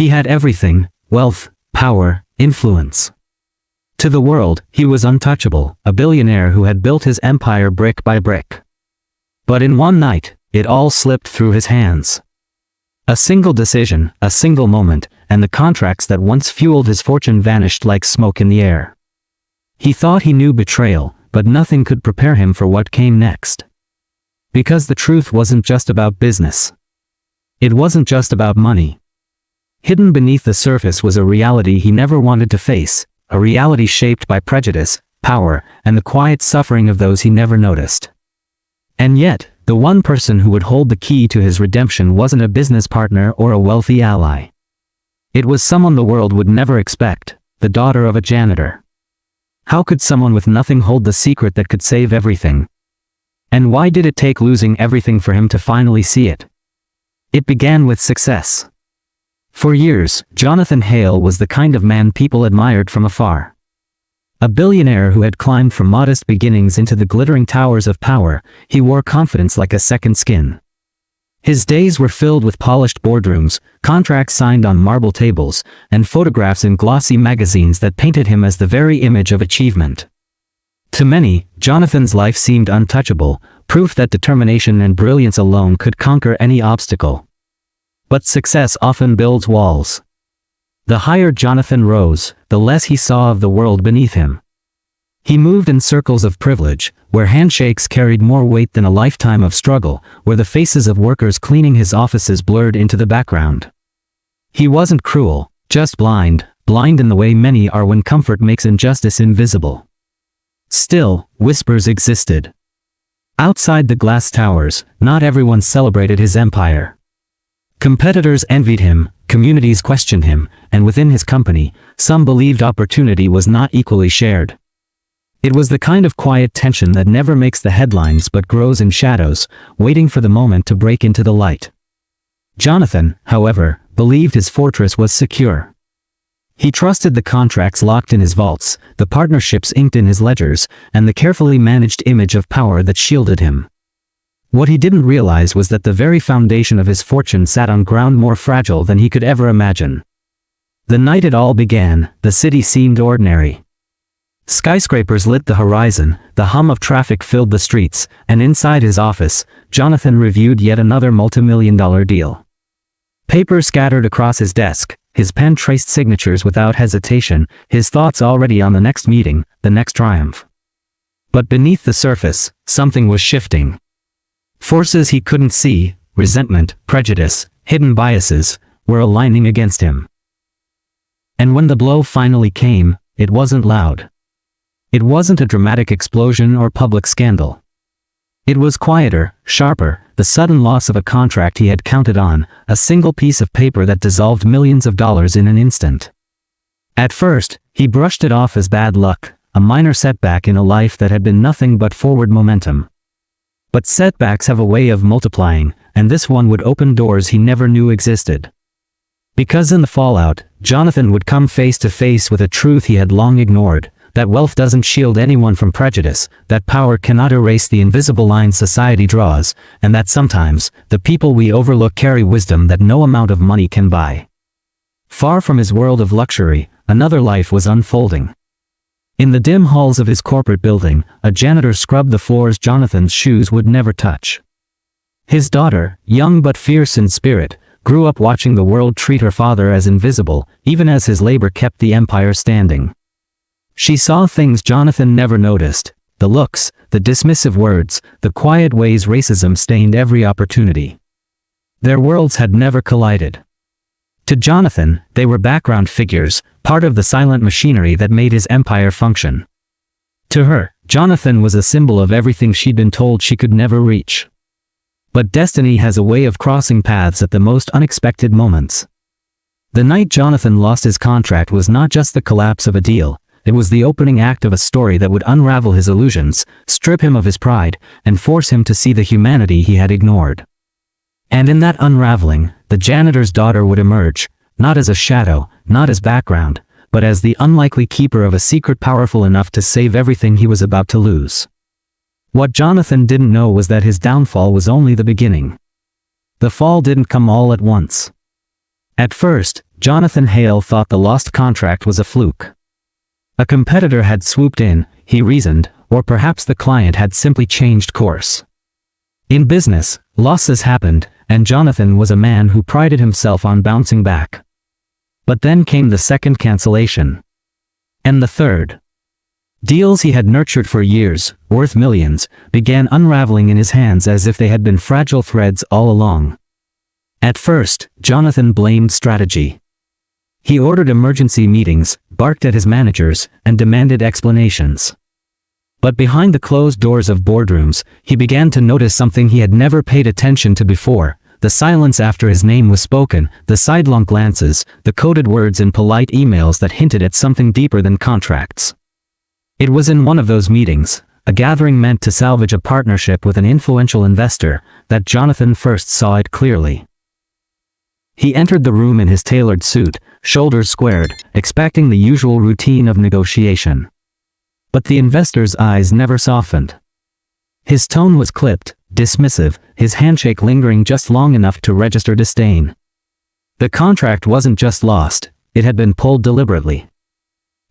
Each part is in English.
He had everything: wealth, power, influence. To the world, he was untouchable, a billionaire who had built his empire brick by brick. But in one night, it all slipped through his hands. A single decision, a single moment, and the contracts that once fueled his fortune vanished like smoke in the air. He thought he knew betrayal, but nothing could prepare him for what came next. Because the truth wasn't just about business. It wasn't just about money. Hidden beneath the surface was a reality he never wanted to face, a reality shaped by prejudice, power, and the quiet suffering of those he never noticed. And yet, the one person who would hold the key to his redemption wasn't a business partner or a wealthy ally. It was someone the world would never expect, the daughter of a janitor. How could someone with nothing hold the secret that could save everything? And why did it take losing everything for him to finally see it? It began with success. For years, Jonathan Hale was the kind of man people admired from afar. A billionaire who had climbed from modest beginnings into the glittering towers of power, he wore confidence like a second skin. His days were filled with polished boardrooms, contracts signed on marble tables, and photographs in glossy magazines that painted him as the very image of achievement. To many, Jonathan's life seemed untouchable, proof that determination and brilliance alone could conquer any obstacle. But success often builds walls. The higher Jonathan rose, the less he saw of the world beneath him. He moved in circles of privilege, where handshakes carried more weight than a lifetime of struggle, where the faces of workers cleaning his offices blurred into the background. He wasn't cruel, just blind in the way many are when comfort makes injustice invisible. Still, whispers existed. Outside the glass towers, not everyone celebrated his empire. Competitors envied him, communities questioned him, and within his company, some believed opportunity was not equally shared. It was the kind of quiet tension that never makes the headlines but grows in shadows, waiting for the moment to break into the light. Jonathan, however, believed his fortress was secure. He trusted the contracts locked in his vaults, the partnerships inked in his ledgers, and the carefully managed image of power that shielded him. What he didn't realize was that the very foundation of his fortune sat on ground more fragile than he could ever imagine. The night it all began, the city seemed ordinary. Skyscrapers lit the horizon, the hum of traffic filled the streets, and inside his office, Jonathan reviewed yet another multi-million-dollar deal. Papers scattered across his desk, his pen traced signatures without hesitation, his thoughts already on the next meeting, the next triumph. But beneath the surface, something was shifting. Forces he couldn't see, resentment, prejudice, hidden biases, were aligning against him. And when the blow finally came, it wasn't loud. It wasn't a dramatic explosion or public scandal. It was quieter, sharper, the sudden loss of a contract he had counted on, a single piece of paper that dissolved millions of dollars in an instant. At first, he brushed it off as bad luck, a minor setback in a life that had been nothing but forward momentum. But setbacks have a way of multiplying, and this one would open doors he never knew existed. Because in the fallout, Jonathan would come face to face with a truth he had long ignored, that wealth doesn't shield anyone from prejudice, that power cannot erase the invisible lines society draws, and that sometimes, the people we overlook carry wisdom that no amount of money can buy. Far from his world of luxury, another life was unfolding. In the dim halls of his corporate building, a janitor scrubbed the floors Jonathan's shoes would never touch. His daughter, young but fierce in spirit, grew up watching the world treat her father as invisible, even as his labor kept the empire standing. She saw things Jonathan never noticed, the looks, the dismissive words, the quiet ways racism stained every opportunity. Their worlds had never collided. To Jonathan, they were background figures, part of the silent machinery that made his empire function. To her, Jonathan was a symbol of everything she'd been told she could never reach. But destiny has a way of crossing paths at the most unexpected moments. The night Jonathan lost his contract was not just the collapse of a deal, it was the opening act of a story that would unravel his illusions, strip him of his pride, and force him to see the humanity he had ignored. And in that unraveling, the janitor's daughter would emerge, not as a shadow, not as background, but as the unlikely keeper of a secret powerful enough to save everything he was about to lose. What Jonathan didn't know was that his downfall was only the beginning. The fall didn't come all at once. At first, Jonathan Hale thought the lost contract was a fluke. A competitor had swooped in, he reasoned, or perhaps the client had simply changed course. In business, losses happened, and Jonathan was a man who prided himself on bouncing back. But then came the second cancellation. And the third. Deals he had nurtured for years, worth millions, began unraveling in his hands as if they had been fragile threads all along. At first, Jonathan blamed strategy. He ordered emergency meetings, barked at his managers, and demanded explanations. But behind the closed doors of boardrooms, he began to notice something he had never paid attention to before: the silence after his name was spoken, the sidelong glances, the coded words in polite emails that hinted at something deeper than contracts. It was in one of those meetings, a gathering meant to salvage a partnership with an influential investor, that Jonathan first saw it clearly. He entered the room in his tailored suit, shoulders squared, expecting the usual routine of negotiation. But the investor's eyes never softened. His tone was clipped, dismissive, his handshake lingering just long enough to register disdain. The contract wasn't just lost, it had been pulled deliberately.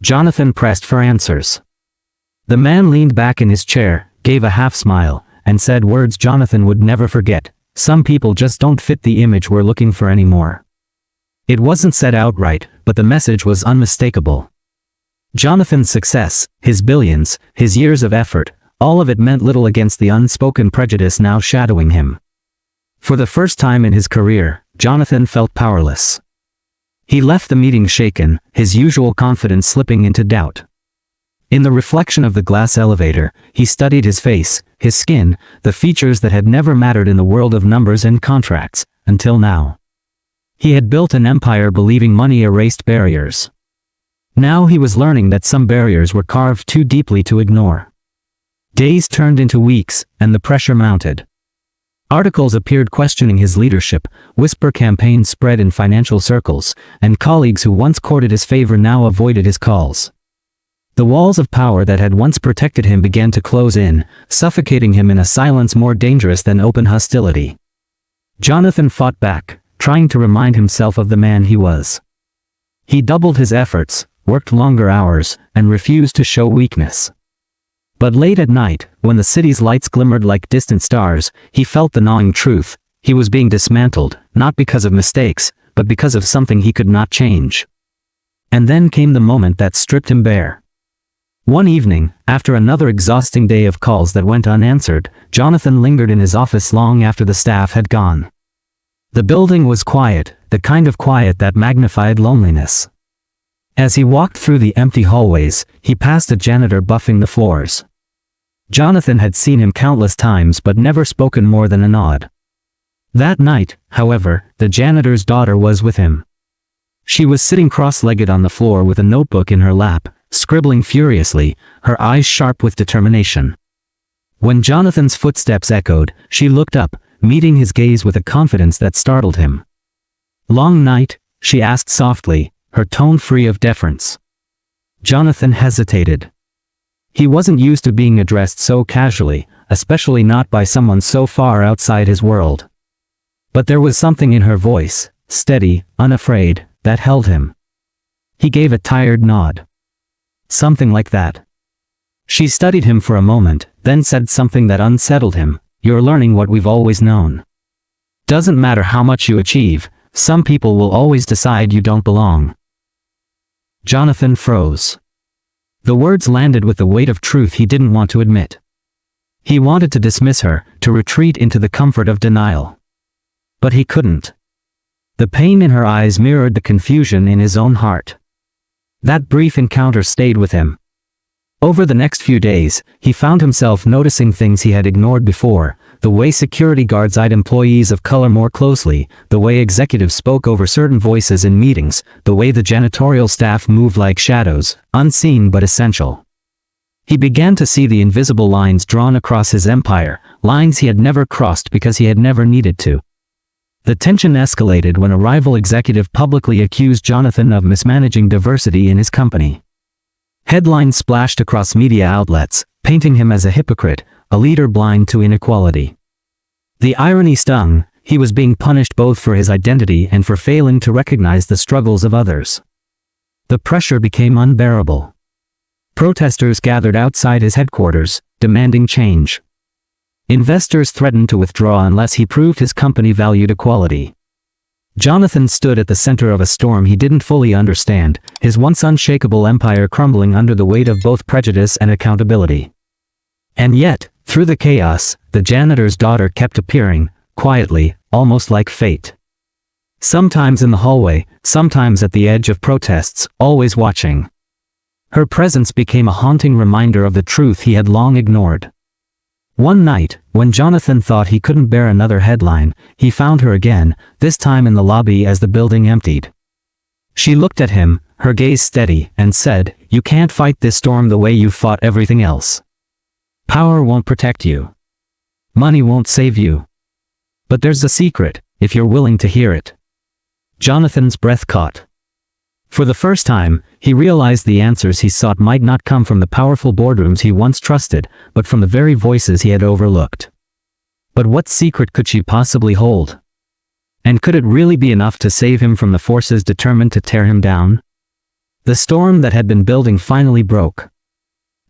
Jonathan pressed for answers. The man leaned back in his chair, gave a half smile, and said words Jonathan would never forget: "Some people just don't fit the image we're looking for anymore." It wasn't said outright, but the message was unmistakable. Jonathan's success, his billions, his years of effort, all of it meant little against the unspoken prejudice now shadowing him. For the first time in his career, Jonathan felt powerless. He left the meeting shaken, his usual confidence slipping into doubt. In the reflection of the glass elevator, he studied his face, his skin, the features that had never mattered in the world of numbers and contracts, until now. He had built an empire believing money erased barriers. Now he was learning that some barriers were carved too deeply to ignore. Days turned into weeks, and the pressure mounted. Articles appeared questioning his leadership, whisper campaigns spread in financial circles, and colleagues who once courted his favor now avoided his calls. The walls of power that had once protected him began to close in, suffocating him in a silence more dangerous than open hostility. Jonathan fought back, trying to remind himself of the man he was. He doubled his efforts, worked longer hours, and refused to show weakness. But late at night, when the city's lights glimmered like distant stars, he felt the gnawing truth: he was being dismantled, not because of mistakes, but because of something he could not change. And then came the moment that stripped him bare. One evening, after another exhausting day of calls that went unanswered, Jonathan lingered in his office long after the staff had gone. The building was quiet, the kind of quiet that magnified loneliness. As he walked through the empty hallways, he passed a janitor buffing the floors. Jonathan had seen him countless times but never spoken more than a nod. That night, however, the janitor's daughter was with him. She was sitting cross-legged on the floor with a notebook in her lap, scribbling furiously, her eyes sharp with determination. When Jonathan's footsteps echoed, she looked up, meeting his gaze with a confidence that startled him. "Long night?" she asked softly, her tone free of deference. Jonathan hesitated. He wasn't used to being addressed so casually, especially not by someone so far outside his world. But there was something in her voice, steady, unafraid, that held him. He gave a tired nod. "Something like that." She studied him for a moment, then said something that unsettled him: "You're learning what we've always known. Doesn't matter how much you achieve, some people will always decide you don't belong." Jonathan froze. The words landed with the weight of truth he didn't want to admit. He wanted to dismiss her, to retreat into the comfort of denial. But he couldn't. The pain in her eyes mirrored the confusion in his own heart. That brief encounter stayed with him. Over the next few days, he found himself noticing things he had ignored before: the way security guards eyed employees of color more closely, the way executives spoke over certain voices in meetings, the way the janitorial staff moved like shadows, unseen but essential. He began to see the invisible lines drawn across his empire, lines he had never crossed because he had never needed to. The tension escalated when a rival executive publicly accused Jonathan of mismanaging diversity in his company. Headlines splashed across media outlets, painting him as a hypocrite, a leader blind to inequality. The irony stung: he was being punished both for his identity and for failing to recognize the struggles of others. The pressure became unbearable. Protesters gathered outside his headquarters, demanding change. Investors threatened to withdraw unless he proved his company valued equality. Jonathan stood at the center of a storm he didn't fully understand, his once unshakable empire crumbling under the weight of both prejudice and accountability. And yet, through the chaos, the janitor's daughter kept appearing, quietly, almost like fate. Sometimes in the hallway, sometimes at the edge of protests, always watching. Her presence became a haunting reminder of the truth he had long ignored. One night, when Jonathan thought he couldn't bear another headline, he found her again, this time in the lobby as the building emptied. She looked at him, her gaze steady, and said, "You can't fight this storm the way you've fought everything else. Power won't protect you. Money won't save you. But there's a secret, if you're willing to hear it." Jonathan's breath caught. For the first time, he realized the answers he sought might not come from the powerful boardrooms he once trusted, but from the very voices he had overlooked. But what secret could she possibly hold? And could it really be enough to save him from the forces determined to tear him down? The storm that had been building finally broke.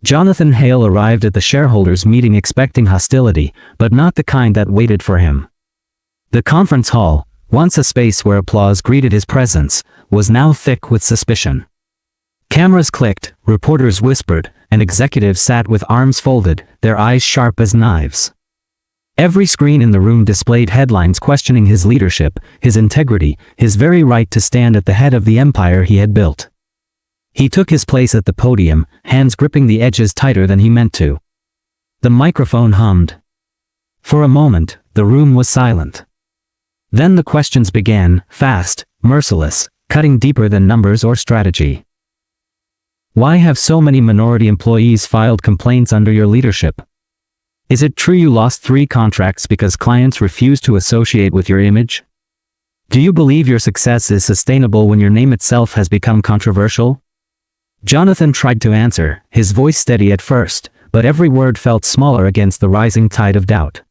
Jonathan Hale arrived at the shareholders' meeting expecting hostility, but not the kind that waited for him. The conference hall, once a space where applause greeted his presence, was now thick with suspicion. Cameras clicked, reporters whispered, and executives sat with arms folded, their eyes sharp as knives. Every screen in the room displayed headlines questioning his leadership, his integrity, his very right to stand at the head of the empire he had built. He took his place at the podium, hands gripping the edges tighter than he meant to. The microphone hummed. For a moment, the room was silent. Then the questions began, fast, merciless, cutting deeper than numbers or strategy. Why have so many minority employees filed complaints under your leadership? Is it true you lost 3 contracts because clients refused to associate with your image? Do you believe your success is sustainable when your name itself has become controversial? Jonathan tried to answer, his voice steady at first, but every word felt smaller against the rising tide of doubt.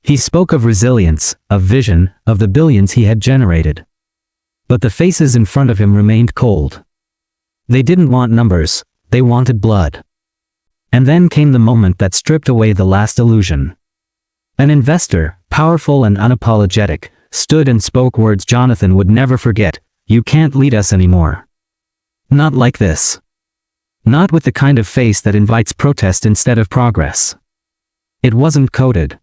He spoke of resilience, of vision, of the billions he had generated. But the faces in front of him remained cold. They didn't want numbers, they wanted blood. And then came the moment that stripped away the last illusion. An investor, powerful and unapologetic, stood and spoke words Jonathan would never forget. "You can't lead us anymore. Not like this. Not with the kind of face that invites protest instead of progress." It wasn't coded.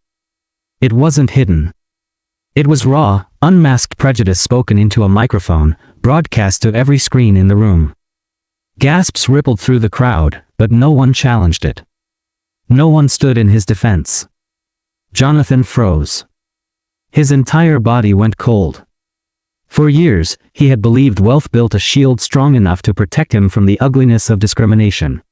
It wasn't hidden. It was raw, unmasked prejudice spoken into a microphone, broadcast to every screen in the room. Gasps rippled through the crowd, but no one challenged it. No one stood in his defense. Jonathan froze. His entire body went cold. For years, he had believed wealth built a shield strong enough to protect him from the ugliness of discrimination.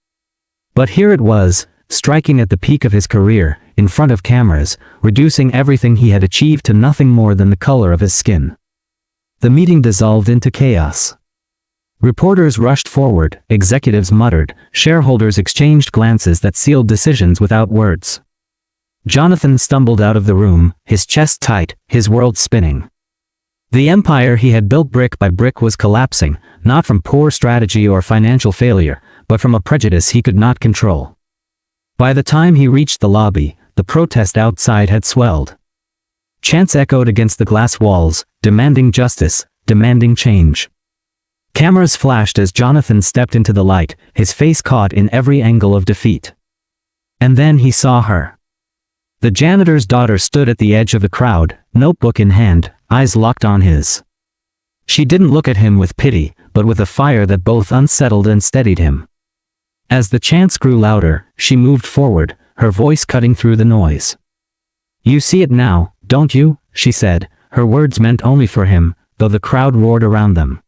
But here it was, striking at the peak of his career, in front of cameras, reducing everything he had achieved to nothing more than the color of his skin. The meeting dissolved into chaos. Reporters rushed forward, executives muttered, shareholders exchanged glances that sealed decisions without words. Jonathan stumbled out of the room, his chest tight, his world spinning. The empire he had built brick by brick was collapsing, not from poor strategy or financial failure, but from a prejudice he could not control. By the time he reached the lobby, the protest outside had swelled. Chants echoed against the glass walls, demanding justice, demanding change. Cameras flashed as Jonathan stepped into the light, his face caught in every angle of defeat. And then he saw her. The janitor's daughter stood at the edge of the crowd, notebook in hand, eyes locked on his. She didn't look at him with pity, but with a fire that both unsettled and steadied him. As the chants grew louder, she moved forward, her voice cutting through the noise. "You see it now, don't you?" she said, her words meant only for him, though the crowd roared around them.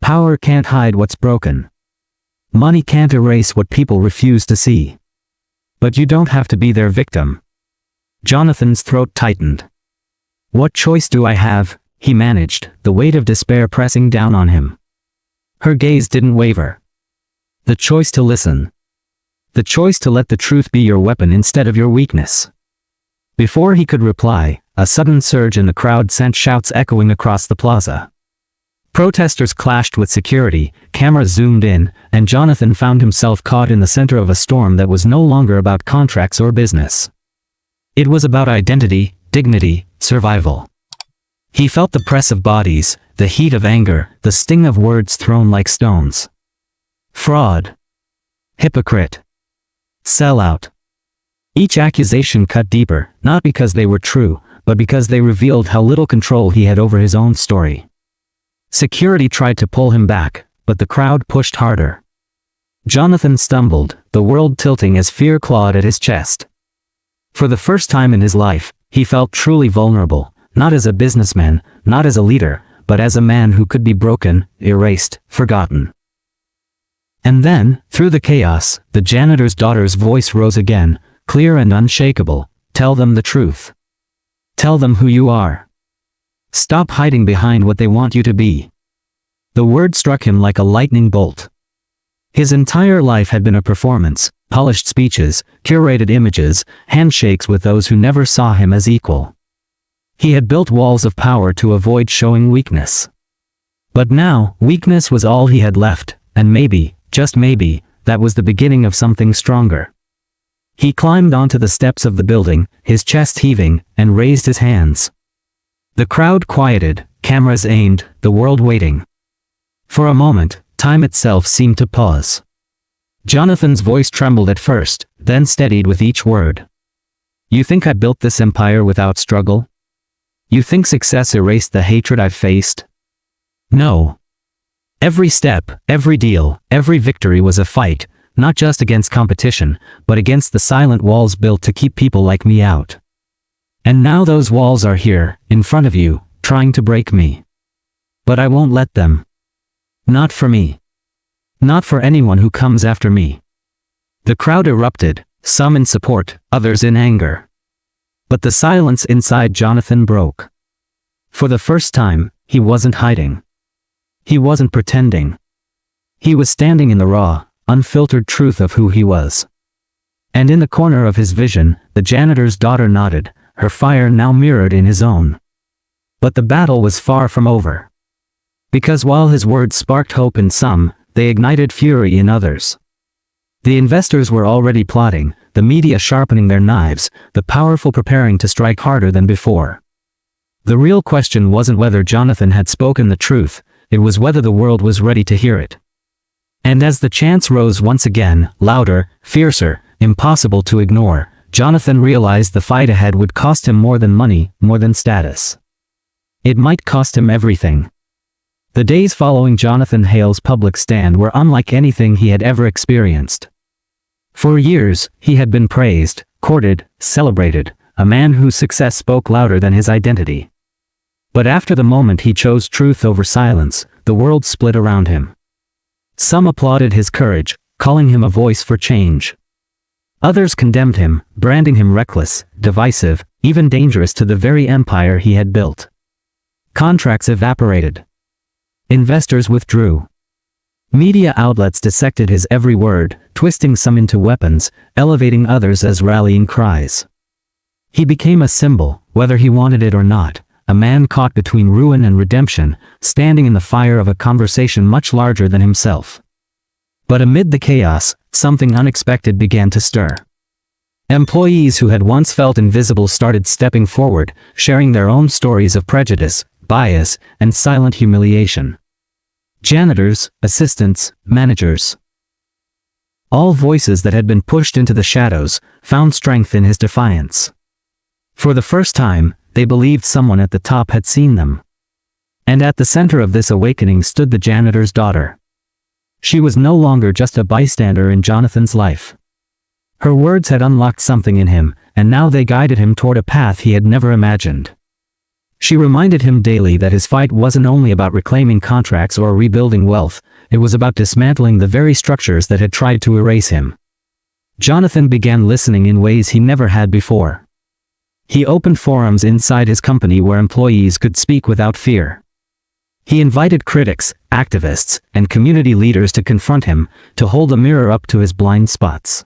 "Power can't hide what's broken. Money can't erase what people refuse to see. But you don't have to be their victim." Jonathan's throat tightened. "What choice do I have?" he managed, the weight of despair pressing down on him. Her gaze didn't waver. "The choice to listen. The choice to let the truth be your weapon instead of your weakness." Before he could reply, a sudden surge in the crowd sent shouts echoing across the plaza. Protesters clashed with security, cameras zoomed in, and Jonathan found himself caught in the center of a storm that was no longer about contracts or business. It was about identity, dignity, survival. He felt the press of bodies, the heat of anger, the sting of words thrown like stones. Fraud. Hypocrite. Sellout. Each accusation cut deeper, not because they were true, but because they revealed how little control he had over his own story. Security tried to pull him back, but the crowd pushed harder. Jonathan stumbled, the world tilting as fear clawed at his chest. For the first time in his life, he felt truly vulnerable, not as a businessman, not as a leader, but as a man who could be broken, erased, forgotten. And then, through the chaos, the janitor's daughter's voice rose again, clear and unshakable. Tell them the truth. Tell them who you are. Stop hiding behind what they want you to be. The word struck him like a lightning bolt. His entire life had been a performance, polished speeches, curated images, handshakes with those who never saw him as equal. He had built walls of power to avoid showing weakness. But now, weakness was all he had left, and maybe, just maybe, that was the beginning of something stronger. He climbed onto the steps of the building, his chest heaving, and raised his hands. The crowd quieted, cameras aimed, the world waiting. For a moment, time itself seemed to pause. Jonathan's voice trembled at first, then steadied with each word. You think I built this empire without struggle? You think success erased the hatred I've faced? No. Every step, every deal, every victory was a fight, not just against competition, but against the silent walls built to keep people like me out. And now those walls are here, in front of you, trying to break me. But I won't let them. Not for me. Not for anyone who comes after me. The crowd erupted, some in support, others in anger. But the silence inside Jonathan broke. For the first time, he wasn't hiding. He wasn't pretending. He was standing in the raw, unfiltered truth of who he was. And in the corner of his vision, the janitor's daughter nodded, her fire now mirrored in his own. But the battle was far from over. Because while his words sparked hope in some, they ignited fury in others. The investors were already plotting, the media sharpening their knives, the powerful preparing to strike harder than before. The real question wasn't whether Jonathan had spoken the truth, it was whether the world was ready to hear it. And as the chants rose once again, louder, fiercer, impossible to ignore, Jonathan realized the fight ahead would cost him more than money, more than status. It might cost him everything. The days following Jonathan Hale's public stand were unlike anything he had ever experienced. For years, he had been praised, courted, celebrated, a man whose success spoke louder than his identity. But after the moment he chose truth over silence, the world split around him. Some applauded his courage, calling him a voice for change. Others condemned him, branding him reckless, divisive, even dangerous to the very empire he had built. Contracts evaporated. Investors withdrew. Media outlets dissected his every word, twisting some into weapons, elevating others as rallying cries. He became a symbol, whether he wanted it or not, a man caught between ruin and redemption, standing in the fire of a conversation much larger than himself. But amid the chaos, something unexpected began to stir. Employees who had once felt invisible started stepping forward, sharing their own stories of prejudice, bias, and silent humiliation. Janitors, assistants, managers. All voices that had been pushed into the shadows found strength in his defiance. For the first time, they believed someone at the top had seen them. And at the center of this awakening stood the janitor's daughter. She was no longer just a bystander in Jonathan's life. Her words had unlocked something in him, and now they guided him toward a path he had never imagined. She reminded him daily that his fight wasn't only about reclaiming contracts or rebuilding wealth, it was about dismantling the very structures that had tried to erase him. Jonathan began listening in ways he never had before. He opened forums inside his company where employees could speak without fear. He invited critics, activists, and community leaders to confront him, to hold a mirror up to his blind spots.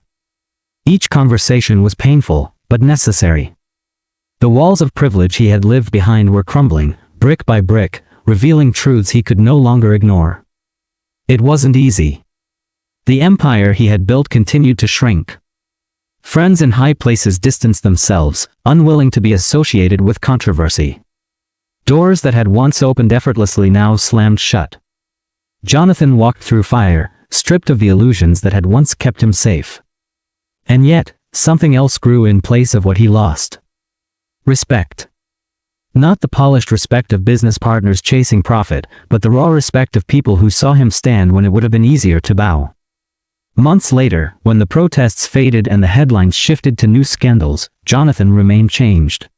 Each conversation was painful, but necessary. The walls of privilege he had lived behind were crumbling, brick by brick, revealing truths he could no longer ignore. It wasn't easy. The empire he had built continued to shrink. Friends in high places distanced themselves, unwilling to be associated with controversy. Doors that had once opened effortlessly now slammed shut. Jonathan walked through fire, stripped of the illusions that had once kept him safe. And yet, something else grew in place of what he lost. Respect. Not the polished respect of business partners chasing profit, but the raw respect of people who saw him stand when it would have been easier to bow. Months later, when the protests faded and the headlines shifted to new scandals, Jonathan remained changed.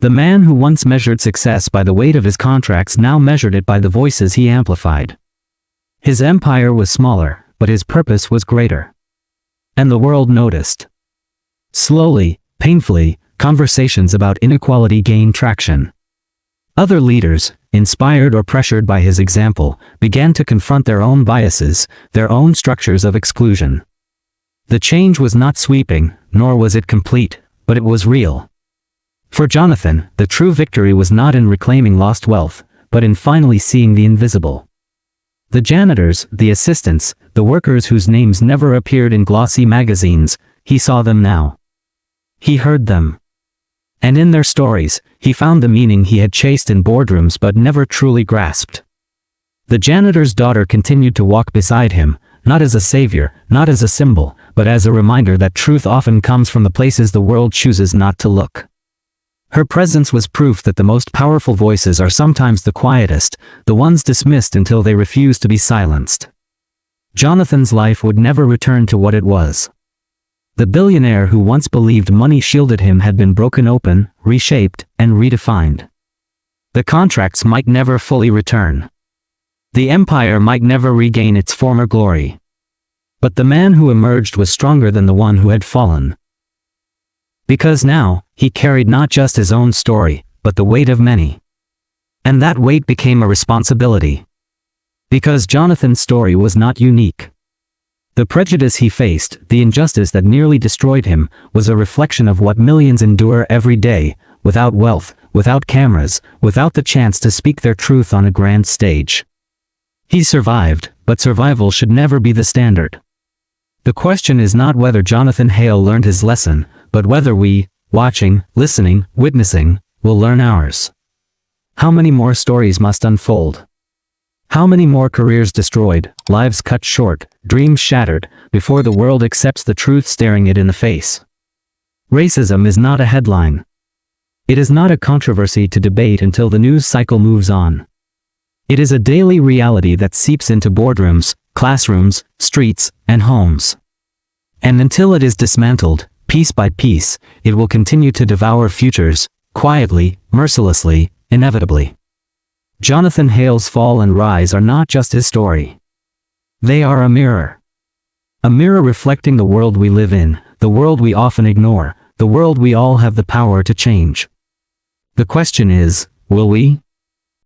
The man who once measured success by the weight of his contracts now measured it by the voices he amplified. His empire was smaller, but his purpose was greater. And the world noticed. Slowly, painfully, conversations about inequality gained traction. Other leaders, inspired or pressured by his example, began to confront their own biases, their own structures of exclusion. The change was not sweeping, nor was it complete, but it was real. For Jonathan, the true victory was not in reclaiming lost wealth, but in finally seeing the invisible. The janitors, the assistants, the workers whose names never appeared in glossy magazines, he saw them now. He heard them. And in their stories, he found the meaning he had chased in boardrooms but never truly grasped. The janitor's daughter continued to walk beside him, not as a savior, not as a symbol, but as a reminder that truth often comes from the places the world chooses not to look. Her presence was proof that the most powerful voices are sometimes the quietest, the ones dismissed until they refuse to be silenced. Jonathan's life would never return to what it was. The billionaire who once believed money shielded him had been broken open, reshaped, and redefined. The contracts might never fully return. The empire might never regain its former glory. But the man who emerged was stronger than the one who had fallen. Because now, he carried not just his own story, but the weight of many. And that weight became a responsibility. Because Jonathan's story was not unique. The prejudice he faced, the injustice that nearly destroyed him, was a reflection of what millions endure every day, without wealth, without cameras, without the chance to speak their truth on a grand stage. He survived, but survival should never be the standard. The question is not whether Jonathan Hale learned his lesson, but whether we, watching, listening, witnessing, will learn ours. How many more stories must unfold? How many more careers destroyed, lives cut short, dreams shattered, before the world accepts the truth staring it in the face? Racism is not a headline. It is not a controversy to debate until the news cycle moves on. It is a daily reality that seeps into boardrooms, classrooms, streets, and homes. And until it is dismantled, piece by piece, it will continue to devour futures, quietly, mercilessly, inevitably. Jonathan Hale's fall and rise are not just his story. They are a mirror. A mirror reflecting the world we live in, the world we often ignore, the world we all have the power to change. The question is, will we?